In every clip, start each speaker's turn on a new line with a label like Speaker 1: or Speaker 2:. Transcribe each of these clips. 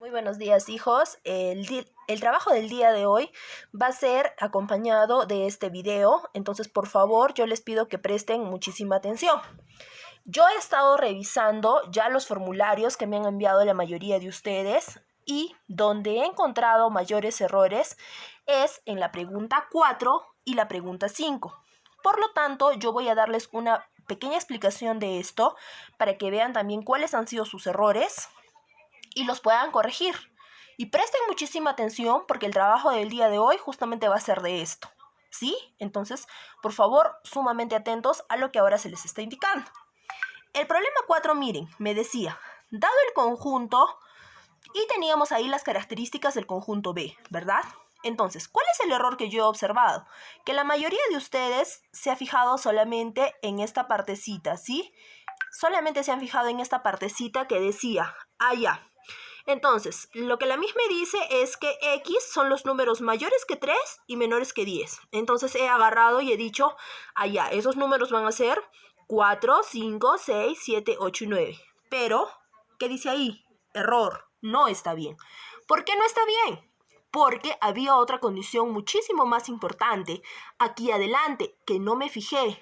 Speaker 1: Muy buenos días, hijos. El trabajo del día de hoy va a ser acompañado de este video, entonces por favor yo les pido que presten muchísima atención. Yo he estado revisando ya los formularios que me han enviado la mayoría de ustedes y donde he encontrado mayores errores es en la pregunta 4 y la pregunta 5. Por lo tanto, yo voy a darles una pequeña explicación de esto para que vean también cuáles han sido sus errores y los puedan corregir. Y presten muchísima atención porque el trabajo del día de hoy justamente va a ser de esto, ¿sí? Entonces, por favor, sumamente atentos a lo que ahora se les está indicando. El problema 4, miren, me decía, dado el conjunto, y teníamos ahí las características del conjunto B, ¿verdad? Entonces, ¿cuál es el error que yo he observado? Que la mayoría de ustedes se ha fijado solamente en esta partecita, ¿sí? Solamente se han fijado en esta partecita que decía, ya. Entonces, lo que la misma dice es que X son los números mayores que 3 y menores que 10. Entonces he agarrado y he dicho, ya, esos números van a ser 4, 5, 6, 7, 8 y 9. Pero, ¿qué dice ahí? Error, no está bien. ¿Por qué no está bien? Porque había otra condición muchísimo más importante aquí adelante que no me fijé.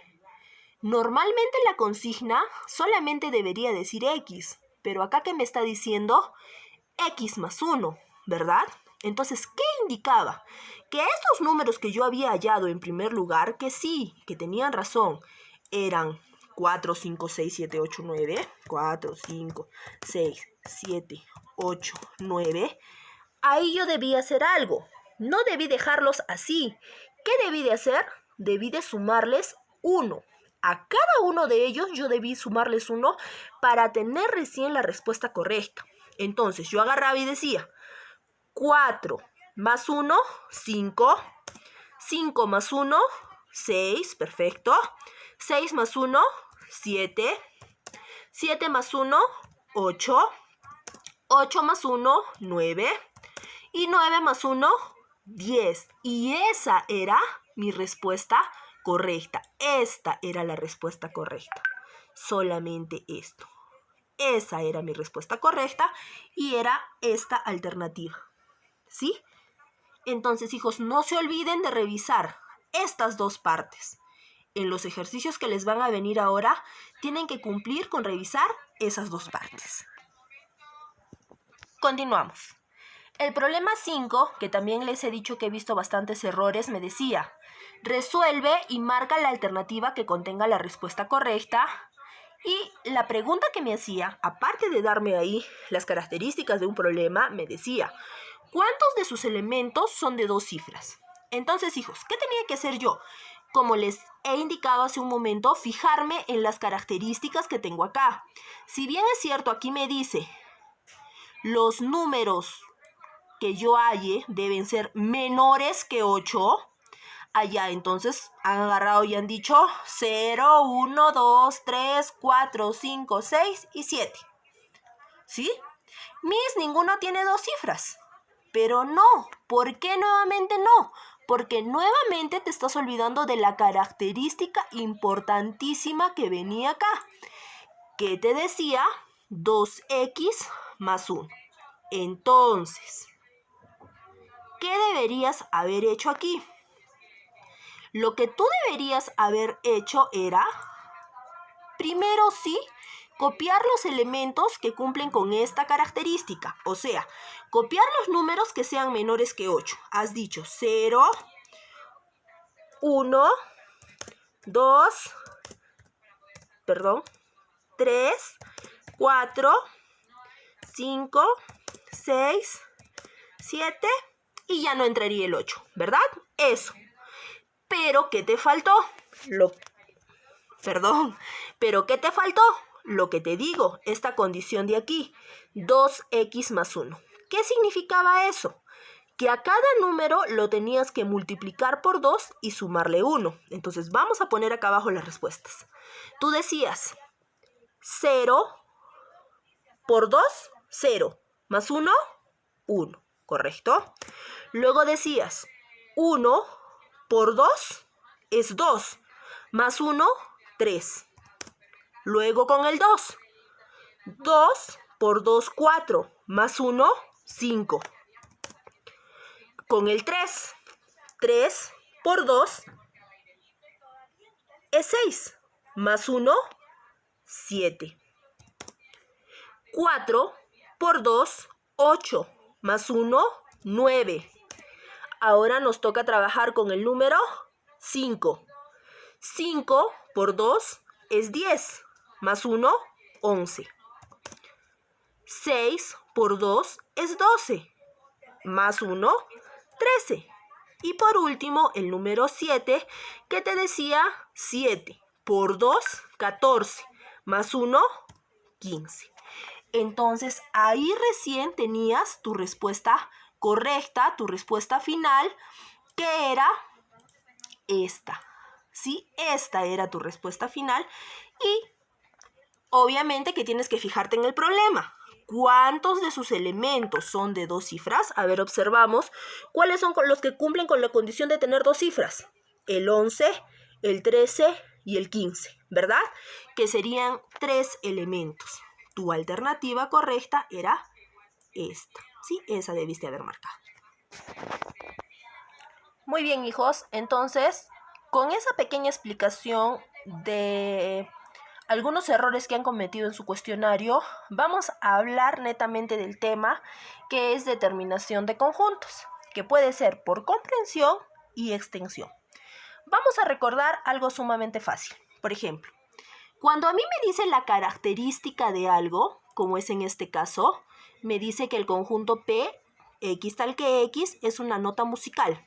Speaker 1: Normalmente la consigna solamente debería decir X, pero acá que me está diciendo X más 1, ¿verdad? Entonces, ¿qué indicaba? Que estos números que yo había hallado en primer lugar, que sí, que tenían razón, eran 4, 5, 6, 7, 8, 9, 4, 5, 6, 7, 8, 9, ahí yo debí hacer algo. No debí dejarlos así. ¿Qué debí de hacer? Debí de sumarles 1. A cada uno de ellos yo debí sumarles 1 para tener recién la respuesta correcta. Entonces yo agarraba y decía 4 más 1, 5. 5 más 1, 6, perfecto. 6 más 1, 7. 7 más 1, 8. 8 más 1, 9. Y 9 más 1, 10. Y esa era mi respuesta correcta. Esta era la respuesta correcta. Solamente esto. Esa era mi respuesta correcta y era esta alternativa. ¿Sí? Entonces, hijos, no se olviden de revisar estas dos partes. En los ejercicios que les van a venir ahora, tienen que cumplir con revisar esas dos partes. Continuamos. El problema 5, que también les he dicho que he visto bastantes errores, me decía, resuelve y marca la alternativa que contenga la respuesta correcta. Y la pregunta que me hacía, aparte de darme ahí las características de un problema, me decía, ¿cuántos de sus elementos son de 2 cifras? Entonces, hijos, ¿qué tenía que hacer yo? Como les he indicado hace un momento, fijarme en las características que tengo acá. Si bien es cierto, aquí me dice, los números que yo halle deben ser menores que 8. Allá, entonces han agarrado y han dicho 0, 1, 2, 3, 4, 5, 6 y 7. ¿Sí? Ninguno tiene 2 cifras. Pero no. ¿Por qué nuevamente no? Porque nuevamente te estás olvidando de la característica importantísima que venía acá. Que te decía 2x más 1. Entonces, ¿qué deberías haber hecho aquí? Lo que tú deberías haber hecho era, primero sí, copiar los elementos que cumplen con esta característica. O sea, copiar los números que sean menores que 8. Has dicho 0, 1, 2, 3, 4, 5, 6, 7 y ya no entraría el 8, ¿verdad? Eso. Pero, ¿qué te faltó? ¿Pero qué te faltó? Lo que te digo, esta condición de aquí, 2x más 1. ¿Qué significaba eso? Que a cada número lo tenías que multiplicar por 2 y sumarle 1. Entonces, vamos a poner acá abajo las respuestas. Tú decías, 0 por 2, 0, más 1, 1, ¿correcto? Luego decías, 1 por 2 es 2, más 1, 3. Luego con el 2. 2 por 2, 4, más 1, 5. Con el 3. 3 por 2 es 6. Más 1, 7. 4 por 2, 8. Más 1, 9. Ahora nos toca trabajar con el número 5. 5 por 2 es 10. Más 1, 11. 6 por 2 es 12. Más 1, 13. Y por último, el número 7, que te decía 7 por 2, 14. Más 1, 15. Entonces, ahí recién tenías tu respuesta correcta, tu respuesta final, que era esta. ¿Sí? Esta era tu respuesta final. Y obviamente que tienes que fijarte en el problema. ¿Cuántos de sus elementos son de 2 cifras? A ver, observamos. ¿Cuáles son los que cumplen con la condición de tener 2 cifras? El 11, el 13 y el 15, ¿verdad? Que serían 3 elementos. Tu alternativa correcta era esta. Sí, esa debiste haber marcado. Muy bien, hijos. Entonces, con esa pequeña explicación de algunos errores que han cometido en su cuestionario, vamos a hablar netamente del tema que es determinación de conjuntos, que puede ser por comprensión y extensión. Vamos a recordar algo sumamente fácil. Por ejemplo, cuando a mí me dice la característica de algo, como es en este caso, me dice que el conjunto P, X tal que X, es una nota musical.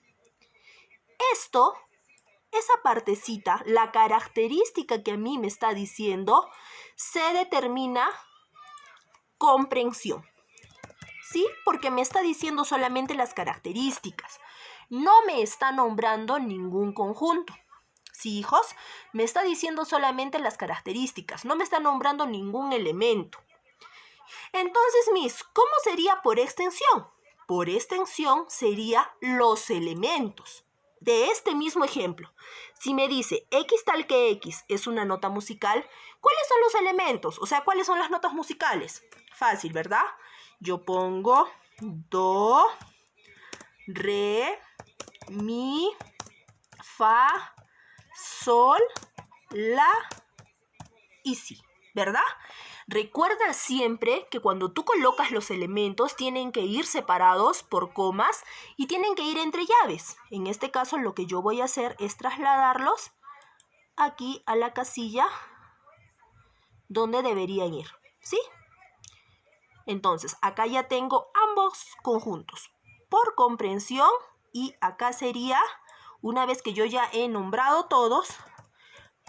Speaker 1: Esa partecita, la característica que a mí me está diciendo, se determina comprensión. ¿Sí? Porque me está diciendo solamente las características. No me está nombrando ningún conjunto. ¿Sí, hijos? Me está diciendo solamente las características. No me está nombrando ningún elemento. Entonces, Miss, ¿cómo sería por extensión? Por extensión sería los elementos. De este mismo ejemplo, si me dice X tal que X es una nota musical, ¿cuáles son los elementos? O sea, ¿cuáles son las notas musicales? Fácil, ¿verdad? Yo pongo do, re, mi, fa, sol, la y si, ¿verdad? Recuerda siempre que cuando tú colocas los elementos tienen que ir separados por comas y tienen que ir entre llaves. En este caso lo que yo voy a hacer es trasladarlos aquí a la casilla donde deberían ir, ¿sí? Entonces acá ya tengo ambos conjuntos por comprensión y acá sería, una vez que yo ya he nombrado todos,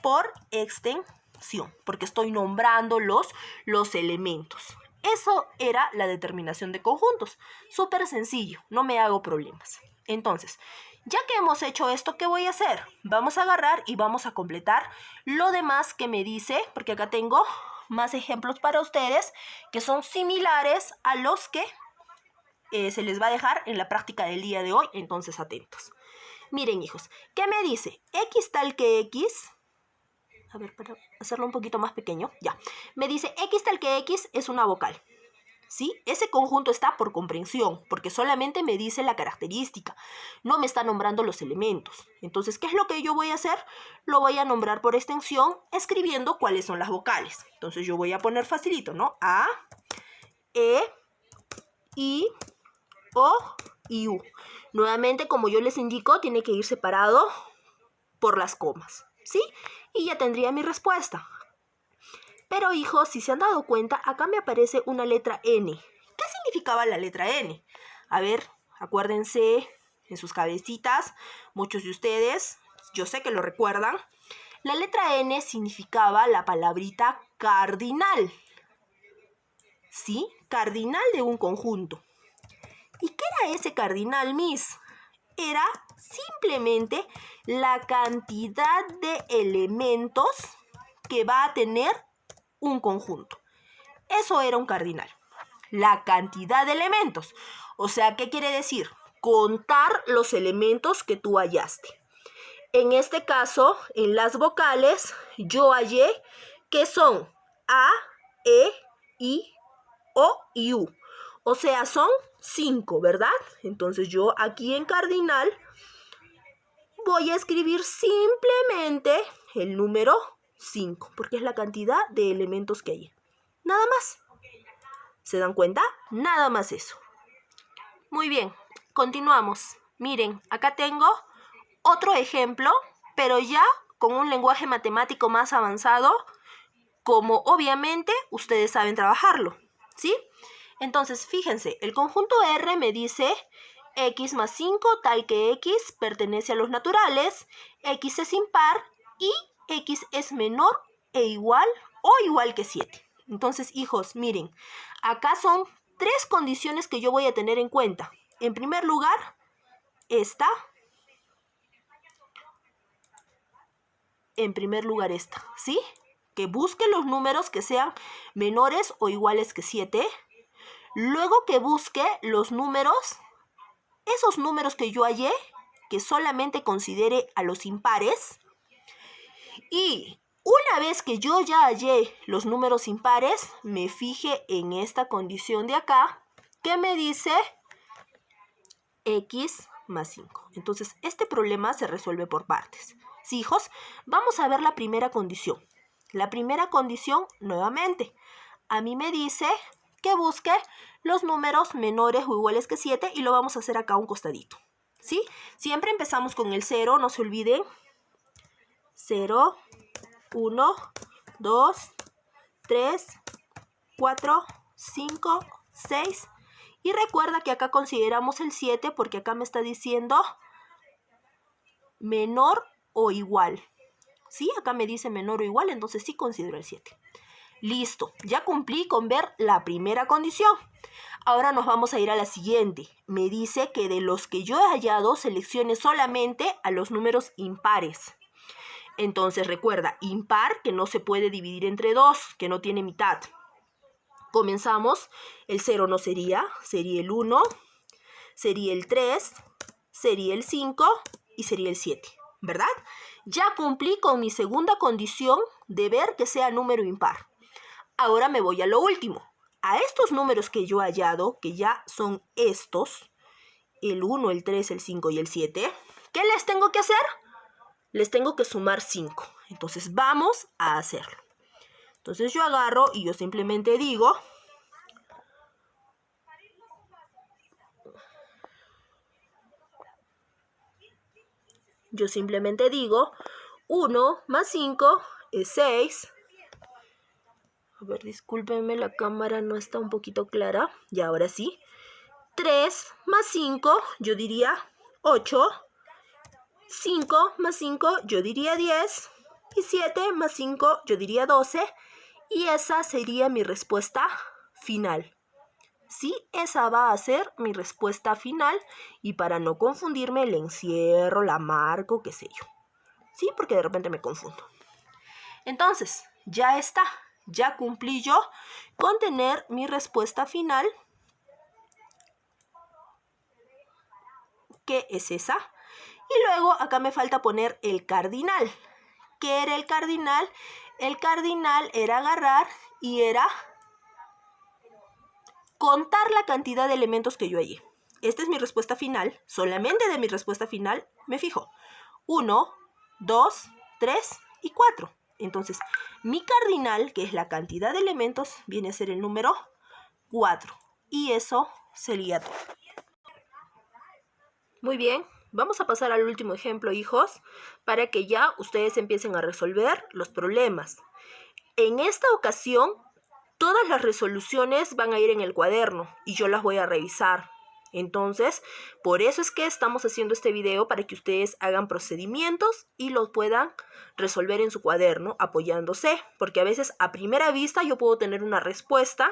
Speaker 1: por extensión, porque estoy nombrando los elementos. Eso era la determinación de conjuntos. Súper sencillo, no me hago problemas. Entonces, ya que hemos hecho esto, ¿qué voy a hacer? Vamos a agarrar y vamos a completar lo demás que me dice, porque acá tengo más ejemplos para ustedes que son similares a los que se les va a dejar en la práctica del día de hoy, entonces atentos. Miren, hijos, ¿qué me dice? X tal que X... A ver, para hacerlo un poquito más pequeño, ya. Me dice X tal que X es una vocal, ¿sí? Ese conjunto está por comprensión, porque solamente me dice la característica, no me está nombrando los elementos. Entonces, ¿qué es lo que yo voy a hacer? Lo voy a nombrar por extensión, escribiendo cuáles son las vocales. Entonces, yo voy a poner facilito, ¿no? A, E, I, O y U. Nuevamente, como yo les indico, tiene que ir separado por las comas, ¿sí? Y ya tendría mi respuesta. Pero, hijos, si se han dado cuenta, acá me aparece una letra N. ¿Qué significaba la letra N? A ver, acuérdense en sus cabecitas, muchos de ustedes, yo sé que lo recuerdan. La letra N significaba la palabrita cardinal, ¿sí? Cardinal de un conjunto. ¿Y qué era ese cardinal, Miss? Era simplemente la cantidad de elementos que va a tener un conjunto. Eso era un cardinal. La cantidad de elementos. O sea, ¿qué quiere decir? Contar los elementos que tú hallaste. En este caso, en las vocales, yo hallé que son A, E, I, O y U. O sea, son 5, ¿verdad? Entonces yo aquí en cardinal voy a escribir simplemente el número 5, porque es la cantidad de elementos que hay. Nada más. ¿Se dan cuenta? Nada más eso. Muy bien, continuamos. Miren, acá tengo otro ejemplo, pero ya con un lenguaje matemático más avanzado, como obviamente ustedes saben trabajarlo, ¿sí? Entonces, fíjense, el conjunto R me dice x más 5 tal que x pertenece a los naturales, x es impar y x es menor e igual o igual que 7. Entonces, hijos, miren, acá son 3 condiciones que yo voy a tener en cuenta. En primer lugar, esta. En primer lugar esta, ¿sí? Que busque los números que sean menores o iguales que 7. Luego que busque los números, esos números que yo hallé, que solamente considere a los impares. Y una vez que yo ya hallé los números impares, me fije en esta condición de acá, que me dice x más 5. Entonces, este problema se resuelve por partes. Sí, hijos, vamos a ver la primera condición. La primera condición, nuevamente, a mí me dice que busque los números menores o iguales que 7 y lo vamos a hacer acá a un costadito, ¿sí? Siempre empezamos con el 0, no se olviden. 0, 1, 2, 3, 4, 5, 6. Y recuerda que acá consideramos el 7 porque acá me está diciendo menor o igual. ¿Sí? Acá me dice menor o igual, entonces sí considero el 7. Listo, ya cumplí con ver la primera condición. Ahora nos vamos a ir a la siguiente. Me dice que de los que yo he hallado, seleccione solamente a los números impares. Entonces recuerda, impar que no se puede dividir entre 2, que no tiene mitad. Comenzamos, el 0 no sería el 1, sería el 3, sería el 5 y sería el 7, ¿verdad? Ya cumplí con mi segunda condición de ver que sea número impar. Ahora me voy a lo último. A estos números que yo he hallado, que ya son estos, el 1, el 3, el 5 y el 7, ¿qué les tengo que hacer? Les tengo que sumar 5. Entonces vamos a hacerlo. Entonces yo agarro y yo simplemente digo, yo simplemente digo, 1 más 5 es 6. A ver, discúlpenme, la cámara no está un poquito clara. Y ahora sí. 3 más 5, yo diría 8. 5 más 5, yo diría 10. Y 7 más 5, yo diría 12. Y esa sería mi respuesta final. Sí, esa va a ser mi respuesta final. Y para no confundirme, le encierro, la marco, qué sé yo. Sí, porque de repente me confundo. Entonces, ya está. Ya cumplí yo con tener mi respuesta final, que es esa. Y luego acá me falta poner el cardinal. ¿Qué era el cardinal? El cardinal era agarrar y era contar la cantidad de elementos que yo hallé. Esta es mi respuesta final. Solamente de mi respuesta final me fijo. 1, 2, 3 y 4. Entonces, mi cardinal, que es la cantidad de elementos, viene a ser el número 4. Y eso sería todo. Muy bien, vamos a pasar al último ejemplo, hijos, para que ya ustedes empiecen a resolver los problemas. En esta ocasión, todas las resoluciones van a ir en el cuaderno y yo las voy a revisar. Entonces, por eso es que estamos haciendo este video, para que ustedes hagan procedimientos y los puedan resolver en su cuaderno apoyándose. Porque a veces a primera vista yo puedo tener una respuesta,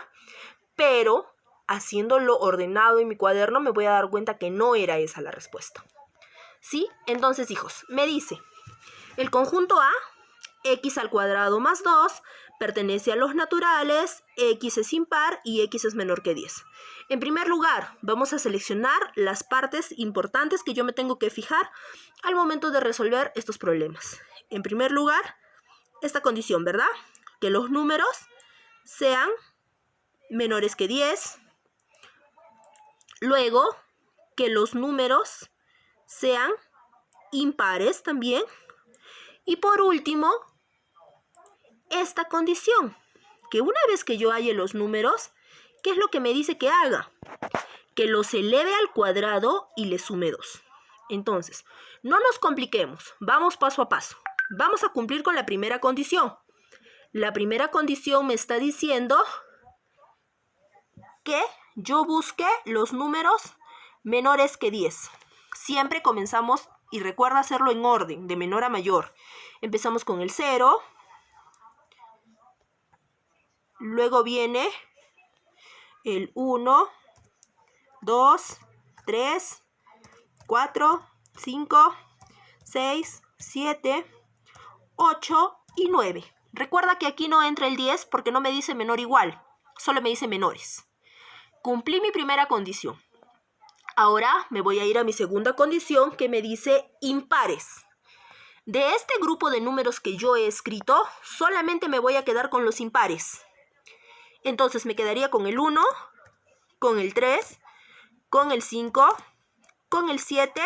Speaker 1: pero haciéndolo ordenado en mi cuaderno me voy a dar cuenta que no era esa la respuesta. ¿Sí? Entonces, hijos, me dice, el conjunto A, x al cuadrado más 2, pertenece a los naturales, x es impar y x es menor que 10. En primer lugar, vamos a seleccionar las partes importantes que yo me tengo que fijar al momento de resolver estos problemas. En primer lugar, esta condición, ¿verdad? Que los números sean menores que 10, Luego, que los números sean impares también. Y por último, esta condición, que una vez que yo halle los números, ¿qué es lo que me dice que haga? Que los eleve al cuadrado y le sume 2. Entonces, no nos compliquemos, vamos paso a paso. Vamos a cumplir con la primera condición. La primera condición me está diciendo que yo busque los números menores que 10. Siempre comenzamos, y recuerda hacerlo en orden, de menor a mayor. Empezamos con el 0. Luego viene el 1, 2, 3, 4, 5, 6, 7, 8 y 9. Recuerda que aquí no entra el 10 porque no me dice menor igual, solo me dice menores. Cumplí mi primera condición. Ahora me voy a ir a mi segunda condición que me dice impares. De este grupo de números que yo he escrito, solamente me voy a quedar con los impares. Entonces me quedaría con el 1, con el 3, con el 5, con el 7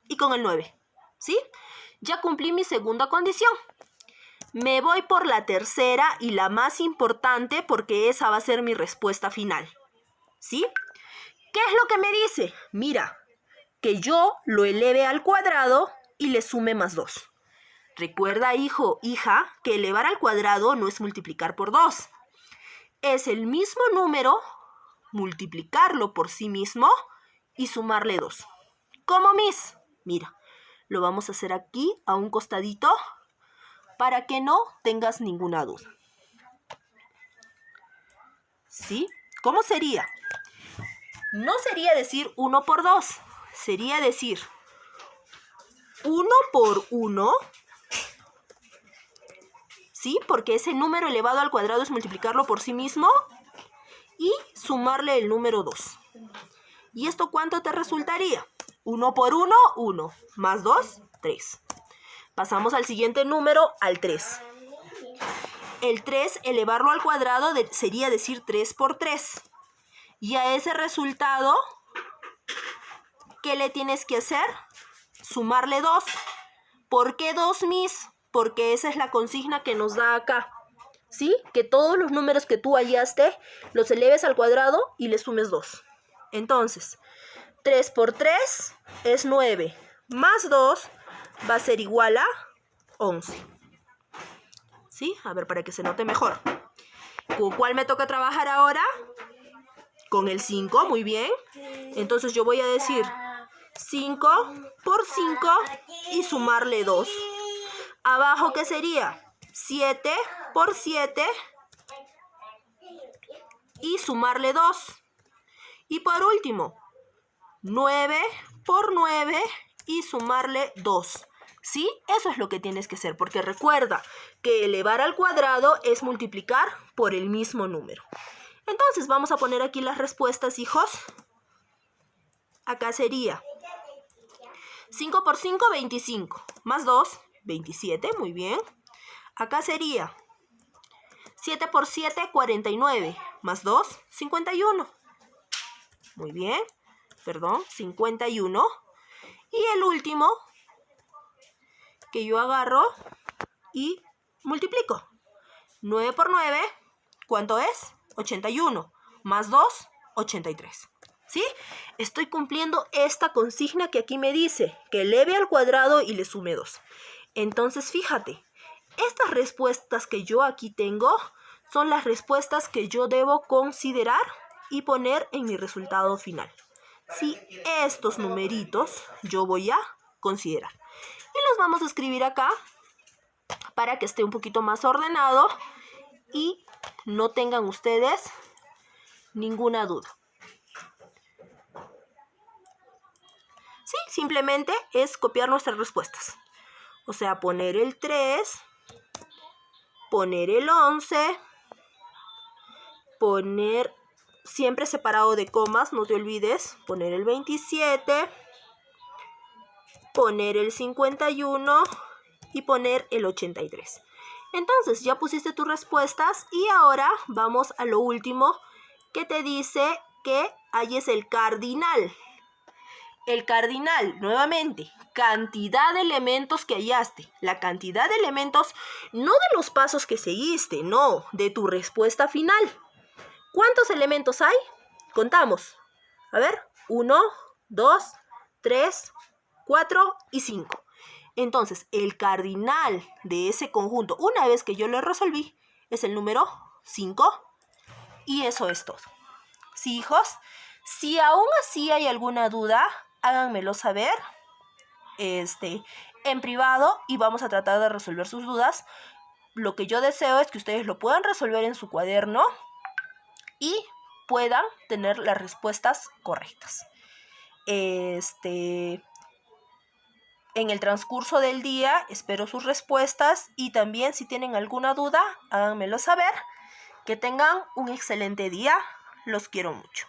Speaker 1: y con el 9. ¿Sí? Ya cumplí mi segunda condición. Me voy por la tercera y la más importante porque esa va a ser mi respuesta final. ¿Sí? ¿Qué es lo que me dice? Mira, que yo lo eleve al cuadrado y le sume más 2. Recuerda, hijo, hija, que elevar al cuadrado no es multiplicar por 2. Es el mismo número, multiplicarlo por sí mismo y sumarle 2. ¿Cómo, Miss? Mira, lo vamos a hacer aquí a un costadito para que no tengas ninguna duda. ¿Sí? ¿Cómo sería? No sería decir 1 por 2, sería decir 1 por 1, ¿sí? Porque ese número elevado al cuadrado es multiplicarlo por sí mismo y sumarle el número 2. ¿Y esto cuánto te resultaría? 1 por 1, 1, más 2, 3. Pasamos al siguiente número, al 3. El 3, elevarlo al cuadrado sería decir 3 por 3. Y a ese resultado, ¿qué le tienes que hacer? Sumarle 2. ¿Por qué 2, Miss? Porque esa es la consigna que nos da acá. ¿Sí? Que todos los números que tú hallaste los eleves al cuadrado y le sumes 2. Entonces, 3 por 3 es 9. Más 2 va a ser igual a 11. ¿Sí? A ver, para que se note mejor. ¿Con cuál me toca trabajar ahora? Con el 5, muy bien. Entonces yo voy a decir 5 por 5 y sumarle 2. Abajo, ¿qué sería? 7 por 7 y sumarle 2. Y por último, 9 por 9 y sumarle 2. ¿Sí? Eso es lo que tienes que hacer, porque recuerda que elevar al cuadrado es multiplicar por el mismo número. Entonces vamos a poner aquí las respuestas, hijos. Acá sería 5 por 5, 25. Más 2, 27, muy bien. Acá sería 7 por 7, 49. Más 2, 51. Muy bien. Perdón, 51. Y el último, que yo agarro y multiplico. 9 por 9, ¿cuánto es? 81. Más 2, 83. ¿Sí? Estoy cumpliendo esta consigna que aquí me dice, que eleve al cuadrado y le sume 2. Entonces, fíjate, estas respuestas que yo aquí tengo son las respuestas que yo debo considerar y poner en mi resultado final. Sí, estos numeritos yo voy a considerar. Y los vamos a escribir acá para que esté un poquito más ordenado y no tengan ustedes ninguna duda. Sí, simplemente es copiar nuestras respuestas. O sea, poner el 3, poner el 11, poner siempre separado de comas, no te olvides, poner el 27, poner el 51 y poner el 83. Entonces, ya pusiste tus respuestas y ahora vamos a lo último que te dice que halles el cardinal. El cardinal, nuevamente, cantidad de elementos que hallaste. La cantidad de elementos, no de los pasos que seguiste, no, de tu respuesta final. ¿Cuántos elementos hay? Contamos. A ver, 1, 2, 3, 4 y 5. Entonces, el cardinal de ese conjunto, una vez que yo lo resolví, es el número 5. Y eso es todo. Sí, hijos, si aún así hay alguna duda, háganmelo saber en privado y vamos a tratar de resolver sus dudas. Lo que yo deseo es que ustedes lo puedan resolver en su cuaderno y puedan tener las respuestas correctas. En el transcurso del día espero sus respuestas y también si tienen alguna duda, háganmelo saber. Que tengan un excelente día. Los quiero mucho.